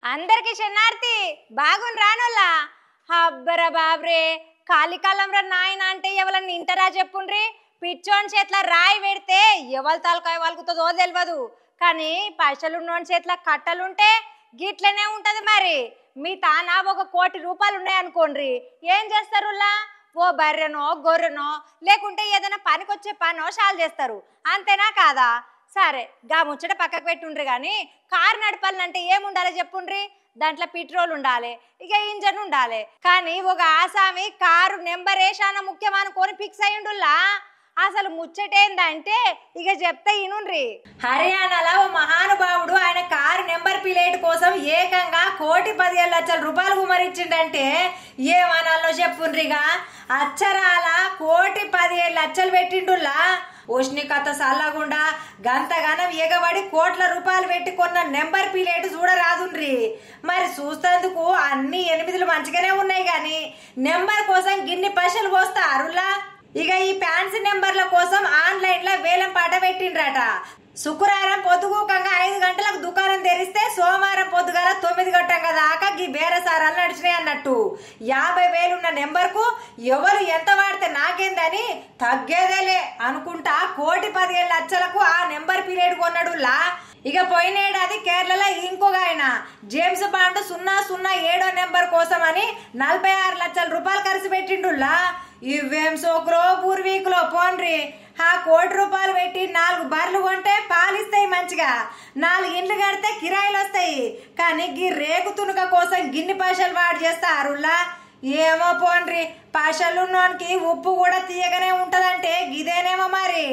అందరికి శనార్థి బాగుని రానోళ్ళ అబ్బరా బాబ్రే కాలికాలంరా నాయన అంటే ఎవరన్నా ఇంటరా చెప్పుండ్రి పిచ్చోని చేట్ల రాయి పెడితే ఎవరి తలకాయ వలుగుతుందో తెలియదు కానీ పైసలున్నోని చేట్ల కట్టలుంటే గిట్లనే ఉంటది మరి మీ తానా ఒక 1 కోటి రూపాయలు ఉన్నాయనుకోండి ఏం చేస్తారులా ఓ బర్రెనో గొర్రెనో లేకుంటే ఏదైనా పనికొచ్చే పనో షాల్ చేస్తారు అంతేనా కాదా సరే గా ముచ్చట పక్కకు పెట్టుండ్రి కానీ కారు నడపాలంటే ఏముండాలి చెప్పుండ్రి దాంట్లో పెట్రోల్ ఉండాలి ఇక ఇంజన్ ఉండాలి కానీ ఒక ఆసామి కారు నెంబర్ ఏషాన ముఖ్యం అనుకొని ఫిక్స్ అయ్యిండుల్లా అసలు ముచ్చటేందంటే ఇక చెప్తే ఇనుండ్రి హర్యానాలో ఓ మహానుభావుడు ఆయన కారు నెంబర్ ప్లేట్ కోసం ఏకంగా 1,17,00,000 రూపాయలు గుమరిచ్చిండంటే ఏమనాలో చెప్పుండ్రిగా అచ్చరాల 1,17,00,000 పెట్టిండుల్లా ఉష్ణికత సల్లగుండా గంతగానం ఎగబడి కోట్ల రూపాయలు పెట్టి కొన్న నెంబర్ ప్లేట్ చూడరాదుండ్రి మరి చూస్తేందుకు అన్ని 8లు మంచిగానే ఉన్నాయి కానీ నెంబర్ కోసం గిన్ని పైసలు పోస్తారులా ఇక ఈ ఫ్యాన్సీ నెంబర్ల కోసం ఆన్లైన్ లో వేలం పాట పెట్టిండ్రట శుక్రవారం పొద్దుగూకంగా 5 గంటలకు దుకాణం తెరిస్తే సోమవారం పొద్దుగాల 9 గంటల దాకా ఈ బేరసారాలు నడిచినాయి అన్నట్టు 50,000 ఉన్న నెంబర్ కు ఎవరు ఎంత వాడితే నాకేందని తగ్గేదేలే అనుకుంటా 1,17,00,000కు ఆ నెంబర్ పీరియడ్ కొన్నాడులా ఇక పోయిన ఏడాది కేరళలో ఇంకొక ఆయన జేమ్స్ బాండ్ 007 నెంబర్ కోసం అని 46 లక్షల రూపాయలు ఖర్చు పెట్టిండులా ఇవేం సోకురో పూర్వీకులో పోండ్రి ఆ 1 కోటి రూపాయలు పెట్టి 4 బర్రెలు కొంటే పాలిస్తాయి మంచిగా 4 ఇండ్లు కడితే కిరాయిలు వస్తాయి కానీ గీ రేకు తునుక కోసం గిన్ని పైసలు వాడు చేస్తారులా ఏమో పోండ్రి పైసలున్నోనికి ఉప్పు కూడా తీయగానే ఉంటదంటే గిదేనేమో మరి